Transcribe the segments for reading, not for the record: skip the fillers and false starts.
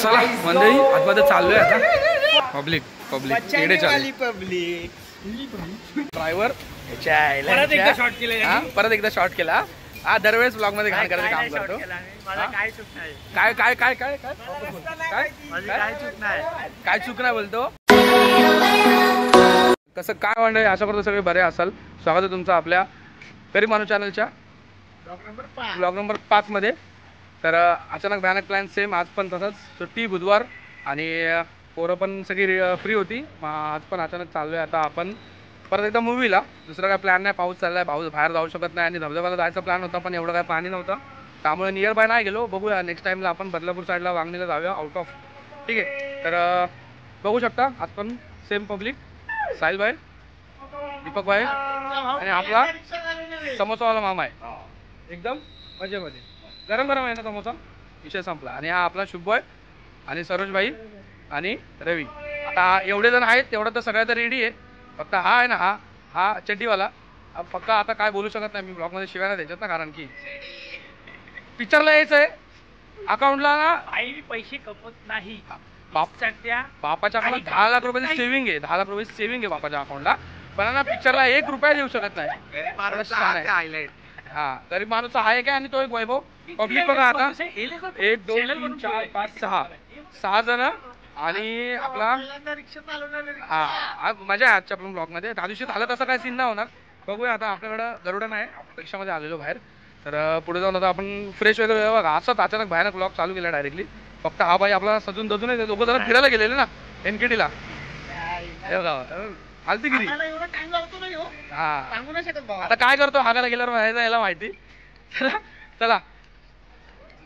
चला मंडळी आतमध्ये चाललोय आता. पब्लिक ड्रायव्हर परत एकदा शॉर्ट केला. हा दरवेळेस ब्लॉग मध्ये घाण करायचं काम करतो. काय काय काय काय काय चूक नाही बोलतो. कसं काय मंडळी, आशा करतो सगळे बरे असाल. स्वागत आहे तुमचं आपल्या गरीब माणूस चॅनलच्या ब्लॉग नंबर 5 मध्ये. तर अचानक भयानक प्लॅन सेम आज पण तसंच. सुट्टी बुधवार आणि पोरं पण सगळी फ्री होती. आज पण अचानक चाललोय आता आपण परत एकदा मूवीला. दुसरा काय प्लॅन नाही. पाऊस चाललाय, पाऊस बाहेर जाऊ शकत नाही आणि धबधब्याला जायचा प्लॅन होता पण एवढं काय पाणी नव्हतं त्यामुळे नियर बाय नाही गेलो. बघूया नेक्स्ट टाइमला आपण बदलापूर साईडला वांगणीला जाऊया आउट ऑफ. ठीक आहे, तर बघू शकता आज पण सेम पब्लिक. साहिल भाई, दीपक भाई आणि आपला समोसावाला मामा आहे. एकदम मजेमध्ये गरम गरम आहे ना समोसा. विषय संपला. आणि हा आपला शुभ बॉय आणि सरोज भाई आणि रवी. आता एवढे जण आहेत तेवढं तर सगळ्या तर रेडी आहे. फक्त हा आहे ना, हा चड्डीवाला फक्त आता काय बोलू शकत नाही मी ब्लॉगमध्ये शिवाय ना त्याच्यात ना, कारण की पिक्चरला यायचं आहे. अकाउंटला ना पैसे कमवत नाही. बापाच्या अकाउंटला 10 लाख रुपयाची सेव्हिंग आहे. 10 लाख रुपयाची सेव्हिंग आहे बापाच्या अकाउंटला. पण ना पिक्चरला 1 रुपया देऊ शकत नाही. हा गरीब माणूस आहे काय. आणि तो एक वैभव. पब्लिक बघा आता 1 2 3 4 5 6 जण. आणि आपला हा मजा आहे आजच्या आपण ब्लॉग मध्ये. त्या दिवशी झालं तसं काय सीन नाही होणार. बघूया आता. आपल्याकडं गरुडा नाही, रिक्षामध्ये आलेलो बाहेर. तर पुढे जाऊन आता आपण फ्रेश वगैरे बघा. असंच अचानक भयानक ब्लॉग चालू केला डायरेक्टली. फक्त हा भाई आपला सजून दजून दोघं जण फिरायला गेलेले ना एनकेटीला. हालतीगिरी हा आता काय करतो हागायला गेल्यावर याला माहिती. चला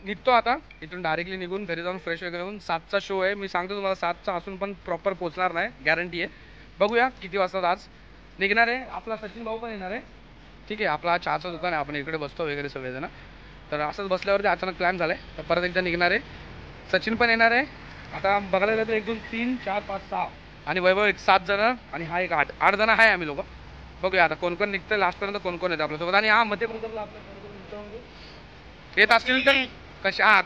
निघतो आता इथून डायरेक्टली. निघून घरी जाऊन फ्रेश वगैरे होऊन 7चा शो आहे. मी सांगतो तुम्हाला 7चा असून पण प्रॉपर पोहोचणार नाही, गॅरंटी आहे. बघूया किती वाजता आज निघणार आहे. आपला सचिन भाऊ पण येणार आहे. ठीक आहे, आपला चहाचं दुकान आहे, आपण इकडे बसतो वगैरे सगळेजण. तर असंच बसल्यावरती अचानक प्लॅन झालाय. तर परत एकदा निघणार आहे. सचिन पण येणार आहे. आता बघायला गेलं तर 1 2 3 4 5 6 आणि वैभव एक 7 जण आणि हा एक 8 जण आहे आम्ही लोक. बघूया आता कोण कोण निघतं लास्टपर्यंत, कोण कोण येतं आपल्यासोबत. आणि हा मते ब्रदर्सला आपल्या येत असतील तर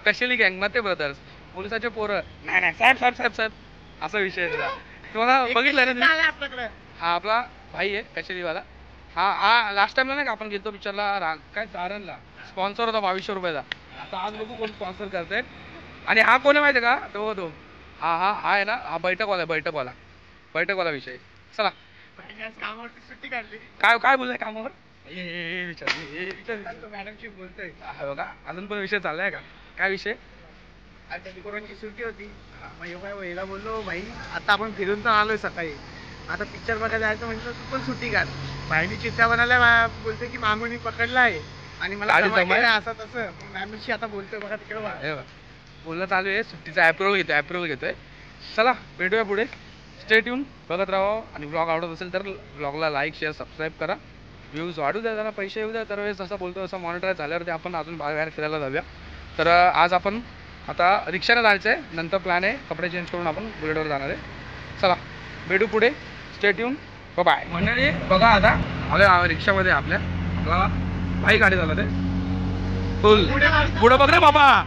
कशाली गँग मते ब्रदर्स पोलिसाचे पोरं. नाही साहेब साहेब साहेब साहेब असा विषय आहे. तुम्हाला बघितलं ना, हा आपला भाई आहे कशेलीवाला. हा लास्ट टाइमला नाही का आपण गेलो पिक्चरला काय चारणला स्पॉन्सर होता 2200 रुपयाचा. आता आज बघू कोण स्पॉन्सर करतायत. आणि हा कोण आहे माहिती आहे का, तो हा आहे ना, हा बैठकवाला विषय. चला सुट्टी काढली. काय बोलतोय कामावर मॅडमशी बोलतोय बघा. अजून पण विषय चाललाय का, काय विषय. कोरोनाची सुट्टी होती. मग बोललो भाई आता आपण फिरून तर आलोय सकाळी, आता पिक्चर बघायला जायचं म्हटलं तू पण सुट्टी काढ. भाईनी चित्ता बनायला बोलते की मामूनी पकडला आहे आणि मला असं तसं. मॅमशी आता बोलतोय बघा तिकडे बोलणं चालू आहे. सुट्टीचा ॲप्रुव्हल घेतोय. चला भेटूया पुढे. स्टे ट्यून बघत राहा. आणि ब्लॉग आवडत असेल तर ब्लॉगला लाईक शेअर सबस्क्राईब करा. व्ह्यूज वाढू द्या, जरा पैसे येऊ द्या. तर वेळेस जसं बोलतो असं मॉनिटाईज झाल्यावरती आपण अजून बाहेर फिरायला जाऊया. तर आज आपण आता रिक्षाने जायचं आहे. नंतर प्लॅन आहे कपडे चेंज करून आपण बुलेटवर जाणार आहे. चला भेटू पुढे. Stay tune. बाय मंडळी. बघा आता आलोय रिक्षामध्ये आपल्या. आपला भाई गाडी झालं ते फुल पुढं बघ रे बाबा.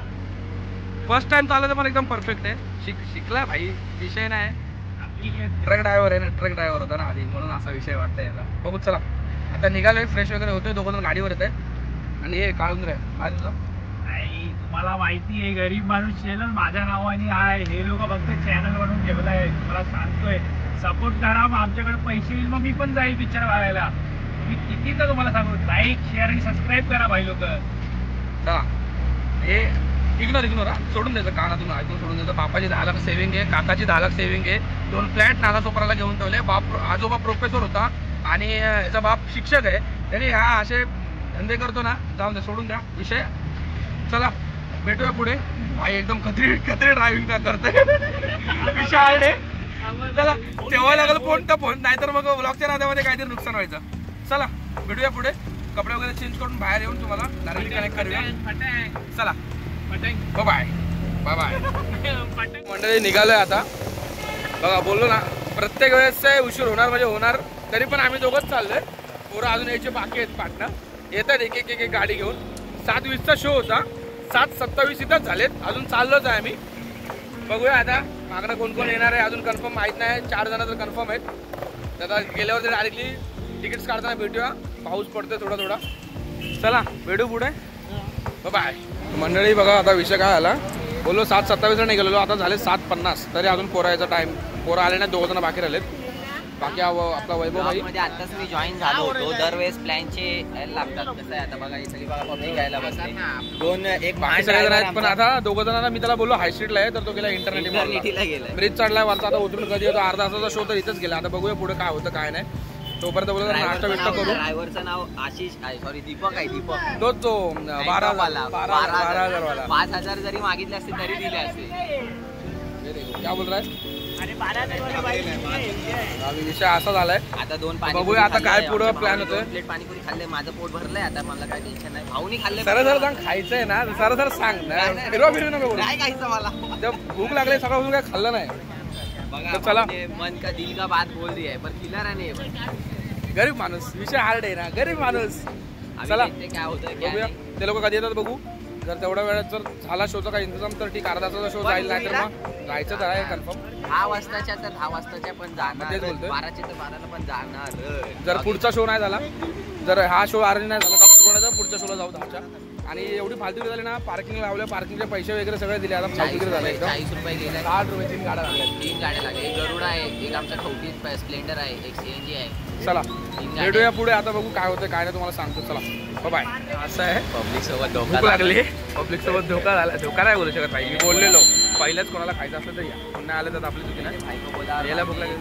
फर्स्ट टाइम चाललं पण एकदम परफेक्ट आहे. शिकला भाई, विषय नाही. ट्रक ड्रायव्हर आहे ना, ट्रक ड्रायव्हर होता ना आधी, म्हणून असा विषय वाटतंय याला. बघू चला आता निघालोय. फ्रेश वगैरे होतोय. दोघं जण गाडीवर येत आहे. आणि हे काढून रे काय तुझं. तुम्हाला माहिती आहे गरीब माणूस चॅनल माझ्या नावाने आहे. हे लोक फक्त चॅनल बनवून ठेवलंय. मला सांगतोय सपोर्ट करा. मग आमच्याकडे पैसे येईल, मग मी पण जाईल पिक्चर बघायला. मी किती तर तुम्हाला सांगू, लाईक शेअर आणि सबस्क्राईब करा भाई लोक. चला हे इग्नोर सोडून द्यायचं. कानातून ऐकून सोडून द्यायचं. बापाची 10 लाख सेव्हिंग आहे, काकाची 10 लाख सेव्हिंग आहे. 2 फ्लॅट नागासोपराला घेऊन ठेवले. आजोबा प्रोफेसर होता आणि याचा बाप शिक्षक आहे. तरी हा असे धंदे करतो ना, जाऊन द्या, सोडून द्या विषय. चला भेटूया पुढे. भाई एकदम खत्री ड्रायव्हिंग का करतोय विषय. चला तेव्हा लागलं फोन तर फोन, नाहीतर मग ब्लॉगच्या नादामध्ये काहीतरी नुकसान व्हायचं. चला भेटूया पुढे. कपडे वगैरे चेंज करून बाहेर येऊन तुम्हाला डायरेक्टली कनेक्ट करूया. चला बाय बाय. मंडळी निघालोय आता. बघा बोललो ना प्रत्येक वेळेस उशीर होणार म्हणजे होणार. तरी पण आम्ही दोघंच चाललोय. पोरं अजून यायचे बाकी आहेत. पाटणं येतात एक गाडी घेऊन. 7:20चा शो होता. 7:27 इथंच झालेत. अजून चाललोच आहे आम्ही. बघूया आता मागणं कोण कोण येणार आहे अजून कन्फर्म माहित नाही. 4 जण तर कन्फर्म आहेत. तर आता गेल्यावर डायरेक्टली तिकीट्स काढताना भेटूया. पाऊस पडतोय थोडा थोडा. चला भेटू पुढे. बाय. मंडळी बघा आता विषय काय आला. बोललो 7:27 निघालेलो, आता झाले 7:50. तरी अजून पोरं यायचा टाइम. पोरं आले नाही, 2 जण बाकी राहिलेत. बाकी आपला वैभव भाई मध्ये आताच मी जॉईन झालो होतो. दरवेळेस प्लॅनचे लागतात. कसं आहे आता बघा ही सगळी बघा पब्लिक यायला बसले. एक बाकी सगळे जण आहेत पण आता 2 जणांना मी त्याला बोललो हाय स्ट्रीटला आहे तर तो गेला इंटरनेटला इंटरनेट गेला. ब्रिज चढलाय वरचा. आता उतरून कधी येतो अर्धा तासाचा शो तर इथंच गेला. आता बघूया पुढे काय होतं काय नाही. तोपर्यंत बोलतो नाश्ता बिष्टा करू. ड्रायव्हरचं नाव आशिष आहे, सॉरी दीपक आहे. दीपक तोच तो 12,000 वाला. 5,000 जरी मागितले असते तरी दिले असते. काय बोल रहा है? विषय असा झालाय. आता 2 बघूया आता काय पुढे प्लॅन होतोय. प्लेट पाणीपुरी खाल्ले, माझं पोट भरलंय. आता मला काय टेन्शन नाही. भाऊनी खाल्ले. सरळ सांग खायचंय ना. सरळ सांग ना. फिरवा नको. काय खायचं मला. भूक लागली सकाळपासून काय खाल्लं नाही. बघा चला मन का दिल का बात बोल रही है पर खिला रहा नहीं है. गरीब माणूस विषय हार्ड आहे ना. गरीब माणूस. चला काय होतं बघूया ते लोक कधी येतात बघू. जर तेवढ्या वेळात जर झाला शोचा काही इंतजाम तर ठीक. अर्धा तासाचा शो जाईल नाही तर मग जायचं तर आहे कन्फर्म. 10 वाजताच्या तर 10 वाजताच्या पण जाणार. तेच बोलतोय. 12च्या तर 12ला पण जाणार. जर पुढचा शो नाही झाला, जर हा शो अरेंज नाही झाला तर पुढच्या शोला जाऊ 10च्या. आणि एवढी फालतू झाली ना. पार्किंग लावलं, पार्किंगचे पैसे वगैरे सगळे दिले. आता 40 झाले एकदम. 40 रुपये गेले. 60 रुपये 3 गाड्या लागल्या. 3 गाड्या लागल्या. एक गरुड आहे, एक आमचा खवटी स्प्लेंडर आहे, एक CNG आहे. चला भेटूया पुढे. आता बघू काय होतं काय नाही तुम्हाला सांगतो. चला बाय. असं आहे पब्लिक सोबत धोका लागली. पब्लिक सोबत धोका झाला. धोका नाही बोलू शकत भाई. मी बोललेलो पहिल्याच कोणाला खायचं असलं तर या. पुन्हा आलं तर आपली चुकी नाही. याला भूक लागली.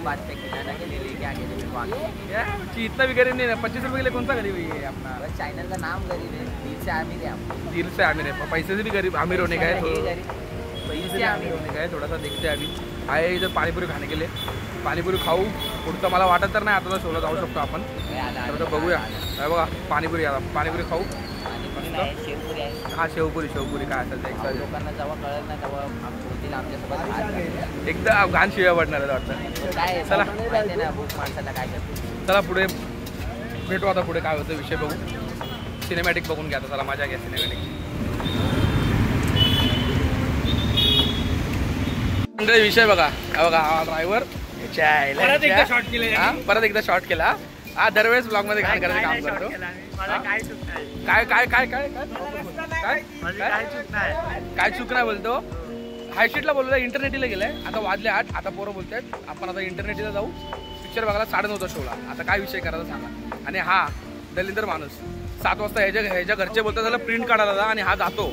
इतना भी गरीब नहीं है. 25 रुपये के लिए कौन सा गरीब है अपना. चैनल का नाम गरीब है. दिल से अमीर है. दिल से अमीर है. पैसे से भी गरीब अमीर होने का है. पैसे से अमीर होने का है. थोड़ा सा देखते हैं अभी. आए इधर पाणीपुरी खाने के लिए. पाणीपुरी खाऊ. पुढचं मला वाटत तर नाही आता शोला जाऊ शकतो आपण. तर बघूया. बघा पाणीपुरी आता पाणीपुरी खाऊ. हा शेवपुरी काय असेल ते. लोकांना जेव्हा कळत नाही तेव्हा आमच्यासोबत एकदा घाण शिव्या पडणार वाटतं. काय चला ना भूक माणसाला काय करतो. चला पुढे भेटू. आता पुढे काय होतं विषय बघू. सिनेमॅटिक बघून घ्या. चला मजा घ्या सिनेमॅटिक. विषय बघा हा ड्रायव्हर परत एकदा शॉर्ट केला. हा दरवेळेस ब्लॉग मध्ये घाण करायचं काम करतो. काय चूक नाही बोलतो. हायस्ट्रीटला बोलतो इंटरनेटला गेलाय. आता वाजले 8. आता पोरं बोलतायत आपण आता इंटरनेटला जाऊ पिक्चर बघायला 9:30 शोला. आता काय विषय करायचा सांगा. आणि हा दलिंदर माणूस 7 वाजता ह्याच्या घरचे बोलतात त्याला प्रिंट काढायला जा आणि हा जातो.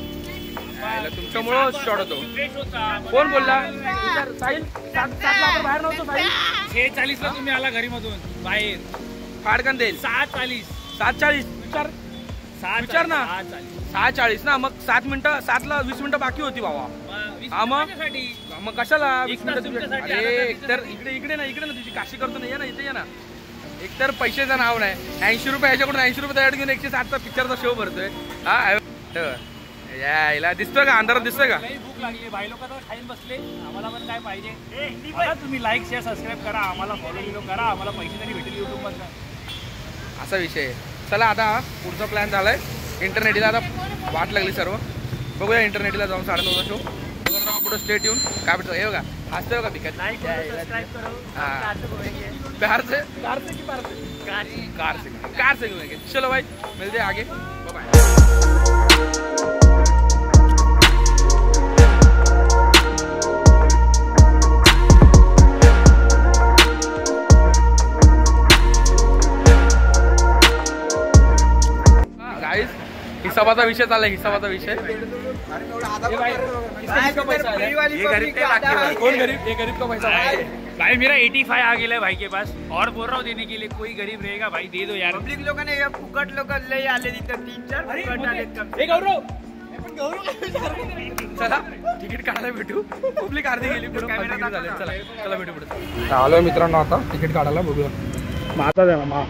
तुमच्यामुळं शॉर्ट होतो. कोण बोलला साहिल 7:00ला आपण बाहेर नव्हतो. साहिल 6:40ला तुम्ही आला घरी मधून बाहेर. फाडकन देईल 7:40 विचार ना. 6:40 ना. मग 7 मिनिटं 7ला 20 मिनिटं बाकी होती बाबा. हा मग कशाला 20 मिनिटं. अरे एकतर इकडे ना तुझी काशी करतो ना. ये ना इथे ये ना. एकतर पैशाचं नाव नाही. 80 रुपये ह्याच्याकडून 80 रुपये तयार घेऊन 160चा पिक्चरचा शो भरतोय. हा यायला दिसतोय का अंधारात दिसतोय का. भूक लागली. भाई लोक तर खाईन बसले. आम्हाला पण काय पाहिजे. तुम्ही लाईक शेअर सबस्क्राईब करा. आम्हाला फॉलो करा. आम्हाला पैसे तरी भेटेल युट्यूब मधून. असा विषय आहे. चला आता पुढचा प्लॅन झालाय इंटरनेटला. आता वाट लागली सर्व. बघूया इंटरनेटला जाऊन 9:30चा शो. पुढे स्टेट येऊन काय भेटतो. हे बघा हसतोय बघा पिकत. कार से चलो भाई मिलते आगे. बाय. हिसाबाचा विषय चाललाय. हिसाबाचा विषय कौन गरीब. ये गरीब का पैसा भाई मेरा 85 आ गया है भाई के पास और बोल रहा हूँ देने के लिए. कोई गरीब रहेगा भाई दे दो यार. पब्लिक लोगों ने फुकट लोक लय आले तिथं 3-4 चला तिकीट काढायला भेटू. पब्लिक अर्धी गेली. चला भेटू पुढे. आलोय मित्रांनो आता तिकीट काढायला. बघूया माझा द्या ना.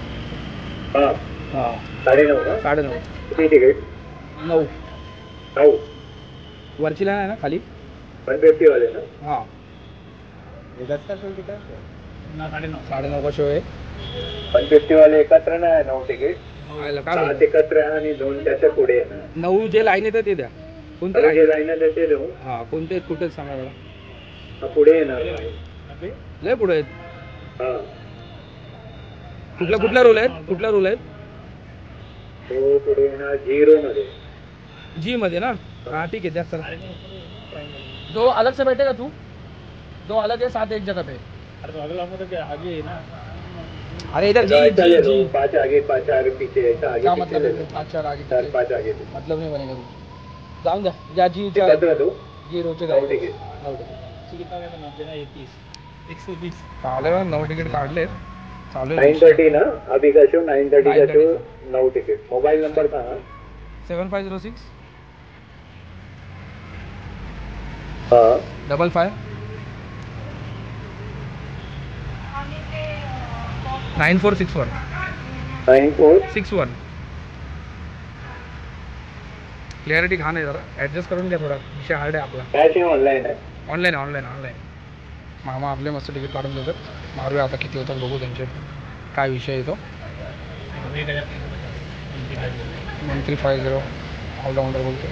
9:30 तिकीट 9 वरचीला नाही ना खाली 150 वाले ना. हा 9:30 का शो आहे. 150 वाले एकत्र नाही. 9 तिकीट एकत्र आणि 2 त्याच्या पुढे 9 जे लाईन येतं ते द्या. कोणते लाईन येते ते देऊ. हा कोणते कुठे सांगा मला. पुढे येणार लय पुढे आहेत. कुठल्या रोल आहेत तो पुढे येणार झिरो मध्ये. जी मध्ये ना. हाँ ठीक है, सर दो अलग से बैठेगा तू, दो अलग है, साथ एक जगह पे. अरे तो अगला मतलब क्या आगे है ना. अरे इधर जी 5 आगे 5 4 पीछे ऐसा आगे. क्या मतलब 5 4 आगे 5 आगे मतलब नहीं बनेगा तू. जाऊन द्या ज्या जी जी रोचे जाऊ. कितना का नाम देना. 120 चालेल. 9 तिकीट काढले चालू. 9:30 ना अभी का शो. 9:30 का शो. 9 तिकीट. मोबाईल नंबर सांगा. 7506 हाँ 55 9461 9461. क्लिअरिटी घाण आहे जरा, ॲडजस्ट करून घ्या थोडा. विषय हार्ड आहे आपला. कॅश आहे ऑनलाईन आहे. ऑनलाईन मामा आपले मस्त तिकीट काढून देतात. मारूया आता किती होतात बघू त्यांचे काय विषय येतो. 1350 ऑलराऊंडर बोलतो.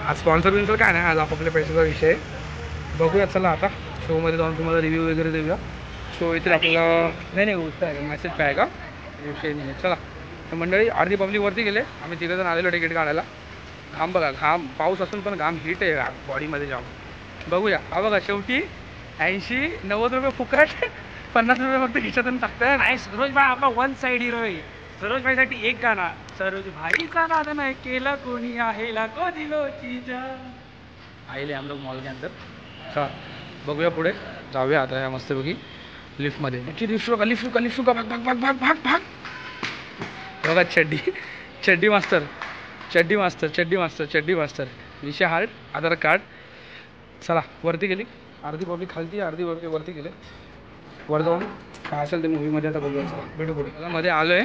आज स्पॉन्सर बिन्सर काय नाही, आज आपापल्या पैशाचा विषय आहे. बघूया चला आता शोमध्ये जाऊन तुम्हाला रिव्ह्यू वगैरे देऊया. शो येतील आपल्याला. नाही उत्तर आहे मेसेज काय का विषय नाही आहे. चला तर मंडळी अर्धी पब्लिक वरती गेले. आम्ही 3 जण आलेलो तिकीट काढायला. घाम बघा, घाम पाऊस असून पण घाम हिट आहे बॉडीमध्ये जाऊन. बघूया. हा बघा शेवटी 80-90 रुपये फुकट, 50 रुपये फक्त खिशातून टाकतात. नाही सरोज भाई आपला वन साइड हिरो आहे. सरोज भाईसाठी एक गाणा. सरोज भाईचा नाद नाही केला कोणी आहे लाखो दिलोची जान. आइले हम लोग मॉल के अंदर. चला बघूया पुढे जाऊया आता या मस्तपैकी लिफ्टमध्ये. लिफ्ट का भाग. बघा चड्डी मास्टर विषय हार्ड. आधार कार्ड. चला वरती गेली. अर्धी पब्लिक खालती, अर्धी पब्लिक वरती गेले. वर जाऊन काय असेल ते मूवीमध्ये आता बघूया. चला भेटू पुढे. मध्ये आलोय,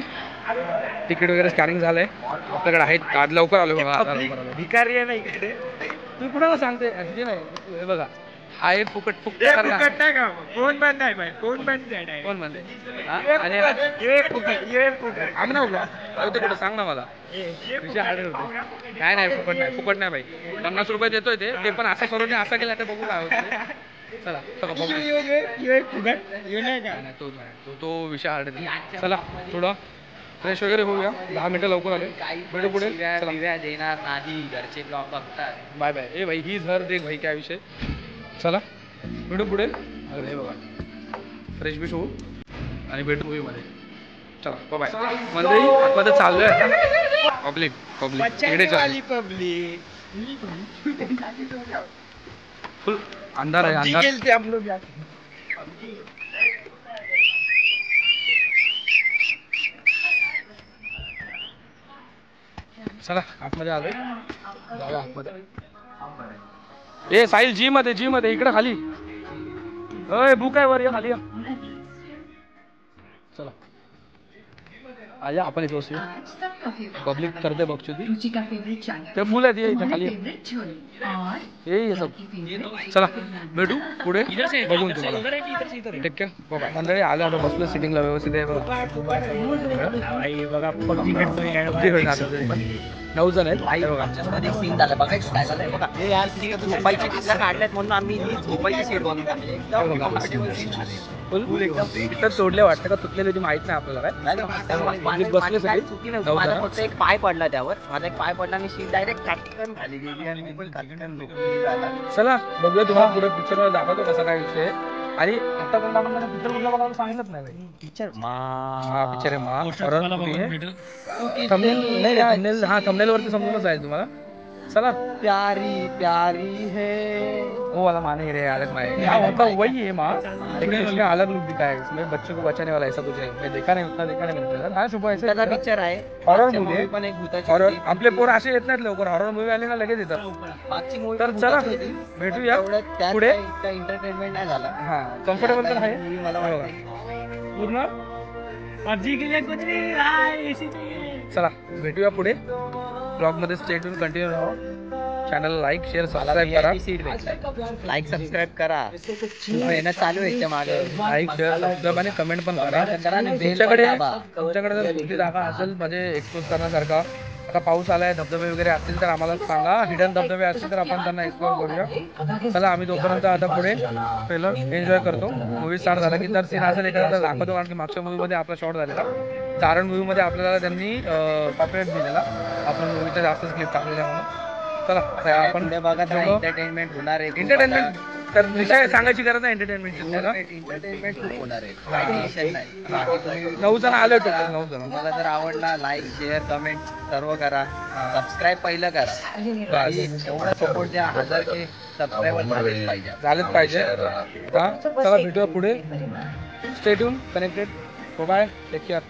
तिकीट वगैरे स्कॅनिंग झालंय आपल्याकडे आहेत. आज लवकर आलो बघा. आता लवकर आलो. भिकारी आहे ना इकडे. तू कुणाला सांगते नाही. हे बघा हा एक फुकट फुकट नाही का. कोण बंद आहे भाई. कोण बंद आहे. कोण म्हणते फुकट आम्ही ना होते कुठं सांग ना मला. विषय हार्ड होते. काय नाही फुकट नाही भाई. 50 रुपये देतोय ते पण असं करून असा केला तर बघू काय होतं. चला तो विषय हार्ड आहे. चला थोडं फ्रेश वगैरे होऊया. 10 मिनिटं लवकर आले. भेटू पुढे. देणार नाही, घरचे ब्लॉग बघतात. बाय ए भाई ही झर देख भाई काय विषय. चला भेटू पुढे. अरे बघा फ्रेश बिश होऊ आणि भेटू मूवीमध्ये. चला बाय. मंडळी आतमध्ये चाललोय आता. पब्लिक फुल अंधार आहे. चला आतमध्ये आलोय. जाऊया आतमध्ये. ए साहिल जी मध्ये इकडे खाली. अय बुक आहे वर, खाली. चला आया आपण इथे बसूया. पब्लिक करते बघचुती. ते फुल आहे इथे खाली. ये सब. चला भेटू पुढे बघून तुम्हाला. ठीक आहे बघा मंडळी आलं आता बसलो सिटिंगला व्यवस्थित आहे बघा. 9 जण आहेत. झोपायची पिझ्झा काढल्यात म्हणून आम्ही झोपायची सीट बनवून तर सोडले वाटतं का तुटलेली माहित नाही आपल्याला काय. बसले सगळे. माझा फक्त एक पाय पडला त्यावर. माझा एक पाय पडला आणि सीट डायरेक्ट काटकन खाली गेली आणि मी पण काटकन झोपलो. चला बघूया तुम्हाला पुढे पिक्चर दाखवतो कसा काय विषय. आणि आता पण आपण पिक्चर कुठला बघायला सांगितलंच नाही. पिक्चर पिक्चर आहे थंबनेल वरती समजूनच आहे तुम्हाला. चला प्यारी प्यारी है वो वाला माने रे अलग माए वही है माँ, लेकिन इसमें अलग लुक दिखाया है. इसमें बच्चों को बचाने वाला ऐसा कुछ है. मैं देखा नहीं मिलता. हाँ सुबह ऐसे पिक्चर आहे. हॉरर मूवी पण एक भूताची. हॉरर आपले पोर असे येत नाहीत लवकर. हॉरर मूवी आले ना लगेच येतात. मागची मूवी तर चला भेटूया पुढे. एंटरटेनमेंट नाही झाला. हा कम्फर्टेबल तर आहे मूवी मला वाटतं पूर्ण. पबजी के लिए कुछ नहीं. चला भेटूया पुढे ब्लॉग मध्ये. स्टे ट्यून कंटिन्यू राहा. चॅनल लाईक शेअर सबस्क्राईब करा. सीट लाईक सबस्क्राईब करा. मेहनत चालू आहे मागे. लाईक शेअर सबस्क्राईब आणि कमेंट पण करा. तुमच्याकडे जर कुठली जागा असेल म्हणजे एक्सपोज करण्यासारखा आता पाऊस आलाय, धबधबे वगैरे असतील तर आम्हाला सांगा, हिडन धबधबे असतील तर आपण त्यांना एक्सप्लोर करूया. चला आम्ही तोपर्यंत आता पुढे पहिलं एन्जॉय करतो. मूवी स्टार्ट झाला की जर सीन असेल एखादा तर दाखवतो, कारण की मागच्या मूवीमध्ये आपला शॉट झालेला. चारण मूवीमध्ये आपल्याला त्यांनी कॉपीराइट दिलेला, आपण मूवीचा जास्तच क्लिप टाकलेला म्हणून. चला आपण बघा एंटरटेनमेंट होणार आहे. एंटरटेनमेंट तर विषय सांगायची गरज नाही. एंटरटेनमेंट खूप होणार आहे. 9 जण आले होते. 9 जण. तुम्हाला जर आवडला लाईक शेअर कमेंट सर्व करा. सबस्क्राईब पहिलं करा. एवढा सपोर्ट द्या. 1000 सबस्क्रायबर झालेच पाहिजे. चला भेटूया पुढे. Stay tune connected. Bye, take care.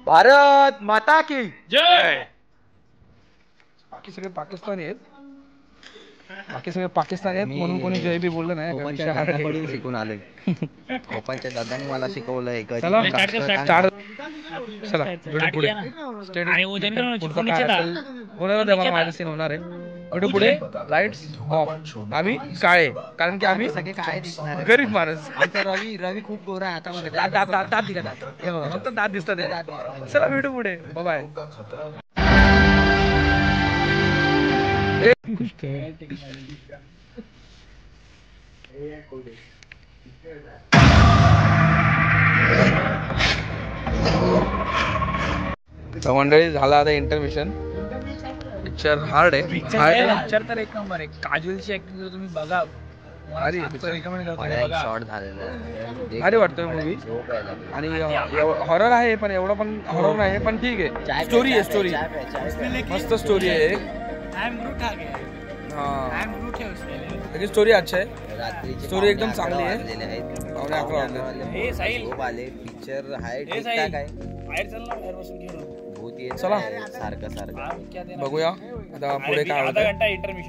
Bharat माता की जय. बाकी सगळे पाकिस्तानी आहेत. म्हणून कोणी जय बी बोललं नाही. शिकून आले. कोकणच्या दादांनी मला शिकवलंय. चला पुढे माझा सीन होणार आहे. पुढे लाईट्स ऑफ. आम्ही काळे, कारण की आम्ही सगळे काय दिसणार. गरीब माणूस. रवी खूप गोरा आहे. फक्त दात दिसतात. चला भेटू पुढे. बाय. मंडळी झाला आता इंटरमिशन. पिक्चर हार्ड आहे. पिक्चर तर एक नंबर आहे. काजोलची ऍक्टिंग जर तुम्ही बघा, अरे शॉर्ट झालेला आहे. भारी वाटतोय मूवी. आणि हॉरर आहे, पण एवढं पण हॉरर नाही, पण ठीक आहे. स्टोरी आहे, स्टोरी मस्त स्टोरी आहे. स्टोरी अच्छा आहे. स्टोरी एकदम चांगली आहे. पिक्चर आहे ठीक-ठाक आहे. चला सारखं बघूया आता पुढे काय होतं.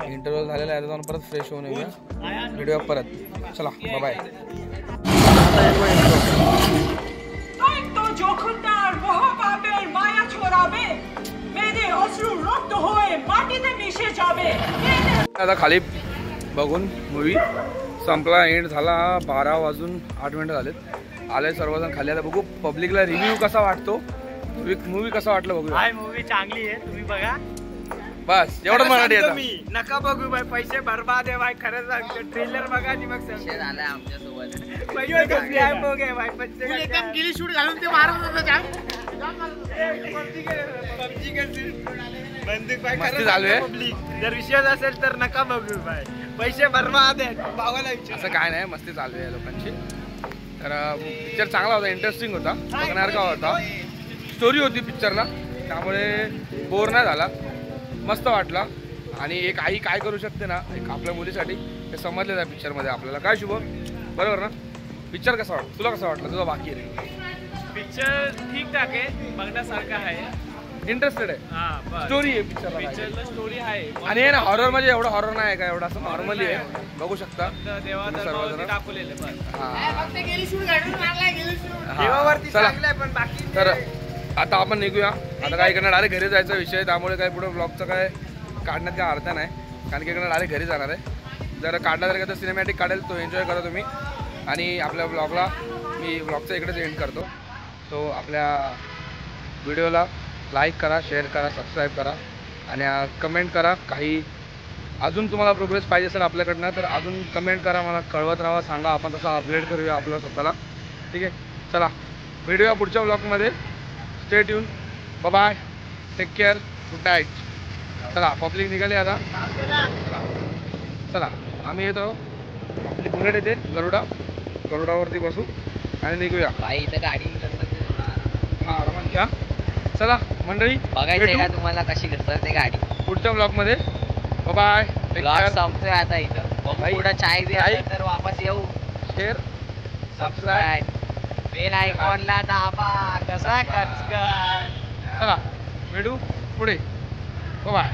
इंटरव्ह्यू झालेला आहे, जाऊन परत फ्रेश होऊन येऊया. व्हिडिओ परत. चला बाय. आता खाली बघून मूवी संपला, एंड झाला. 12 वाजून 8 मिनिटं झालेत. आले सर्वजण खाली. आता बघू पब्लिकला रिव्ह्यू कसा वाटतो, मूवी कसा वाटलं बघू. हाय मूवी चांगली आहे, तुम्ही बघा. बस एवढं मराठी येतं. मी नका बघू बाय, पैसे बर्बाद आहे बाय. खरं सांगतो, ट्रेलर बघा आणि मग झालाय आमच्यासोबत. गिली शूट घालून ते मारत मस्ती चालू आहे. जर विश्वास असेल तर नका बघू बाय, पैसे बर्बाद आहेत. भावाला असं काय नाही, मस्ती चालू आहे लोकांची. तर पिक्चर चांगला होता, इंटरेस्टिंग होता, बघण्यासारखा होता. स्टोरी होती पिक्चरला, त्यामुळे बोर नाही झाला, मस्त वाटला. आणि एक आई काय करू शकते ना एक आपल्या मुलीसाठी, हे समजलेलं आहे पिक्चरमध्ये आपल्याला. काय शुभ बरोबर ना? पिक्चर कसा वाटला तुला, कसा वाटला तुझा? बाकी आहे पिक्चर ठीक ठाक आहे, बघण्यासारखा आहे, इंटरेस्टेड आहे. स्टोरी आहे पिक्चरला, स्टोरी आहे. आणि हे ना हॉरर म्हणजे एवढं हॉरर नाही का, एवढं असं नॉर्मली आहे, बघू शकता सर्वजण. तर आता आपण निघूया. आता काय इकडनं डायरेक्ट घरी जायचा विषय, त्यामुळे काय पुढे ब्लॉगचं काय काढण्यात काय अर्थ नाही, कारण की इकडनं डायरेक्ट घरी जाणार आहे. जर काढला तर सिनेमॅटिक काढेल, तो एन्जॉय करा तुम्ही. आणि आपल्या ब्लॉगला मी ब्लॉगचा इकडेच एंड करतो. तो आपल्या व्हिडिओला लाईक करा, शेअर करा, सबस्क्राईब करा आणि कमेंट करा. काही अजून तुम्हाला प्रोग्रेस पाहिजे असेल आपल्याकडनं तर अजून कमेंट करा, मला कळवत राहा, सांगा, आपण तसं अपग्रेड करूया आपलं स्वतःला. ठीक आहे, चला भेटूया पुढच्या ब्लॉगमध्ये. Stay tune. Bye, take care, good night. चला पब्लिक निघाली आता. चला आम्ही येतो, आपली बुलेट येते, गरुडावरती बसू आणि निघूया. इथं गाडी आरामात घ्या. चला मंडळी, बघायचं का तुम्हाला कशी घसरते गाडी पुढच्या ब्लॉगमध्ये. बाय. ब्लॉग संपतोय आता इथं. पुढे चाय बी आहे तर वापस येऊ. शेअर, सबस्क्राईब, बेल आयकॉनला दाबा. कसा खर्च. चला भेटू पुढे. बाय.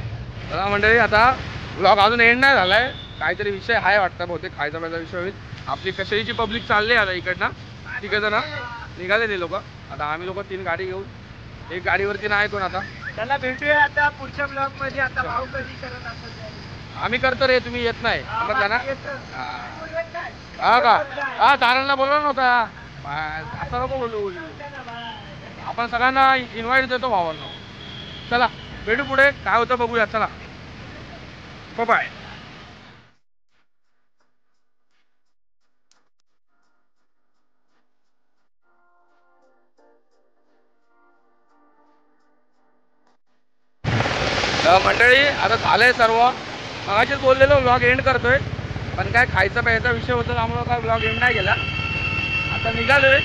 चला मंडळी, आता ब्लॉग अजून एंड नाही झालाय, काहीतरी विषय आहे वाटतं, बहुतेक खायचा प्यायचा विषय होईल. आपली कशेरीची पब्लिक चालली आता इकडनं, ठीक आहे ना, निघाले ते लोक. आता आम्ही लोक 3 गाडी घेऊन एक गाडीवरती नाही कोण आता. त्याला भेटूया आता पुढच्या ब्लॉग मध्ये. आता भाऊ कधी करत असेल आम्ही करतो रे, तुम्ही येत नाही समजला ना. येतं. हा का, हा तारणला बोलवला नव्हता. असं नको बोलू. आपण सगळ्यांना इन्व्हाइट देतो भावांना. चला भेटू पुढे, काय होतं बघूया. चला बाय. मंडळी आता झालंय सर्व. मगाशीच बोललेलो व्लॉग एंड करतोय, पण काय खायचा प्यायचा विषय होता त्यामुळं काय व्लॉग एंड नाही गेला. आता निघालोय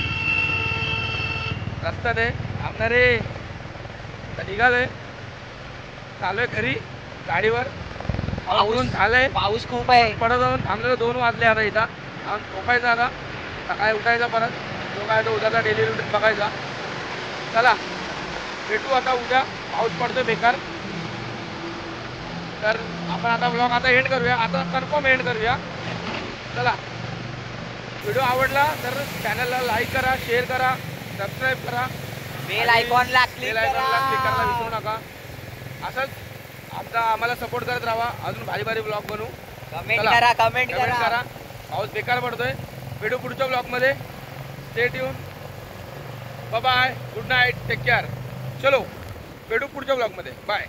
रस्त्यात आहे आमणारे. आता निघालोय, चालूय घरी गाडीवर. पाऊस झालंय, पाऊस खूप आहे. पडत जाऊन थांबलेलं 2 वाजले आता इथं. आणि झोपायचं आता, सकाळी उठायचा परत. जो काय तो उद्याचा डेली रुटीन बघायचा. चला भेटू आता उद्या. पाऊस पडतोय बेकार. तर आपण आता ब्लॉग आता एंड करूया, आता कन्फर्म एंड करूया. चला व्हिडिओ आवडला तर चॅनलला लाईक करा, शेअर करा, सबस्क्राईब करा, बेल आयकॉनला क्लिक क्लिक करायला विसरू करा. नका. असंच आम्हाला सपोर्ट करत राहा. अजून भारी भारी ब्लॉग बनवू. कमेंट चला, करा, कमेंट कमेंट करा. करा. पाऊस बेकार पडतोय. भेटू पुढच्या ब्लॉगमध्ये. Stay tune. Bye bye, good night, take care. चलो भेटू पुढच्या ब्लॉगमध्ये. बाय.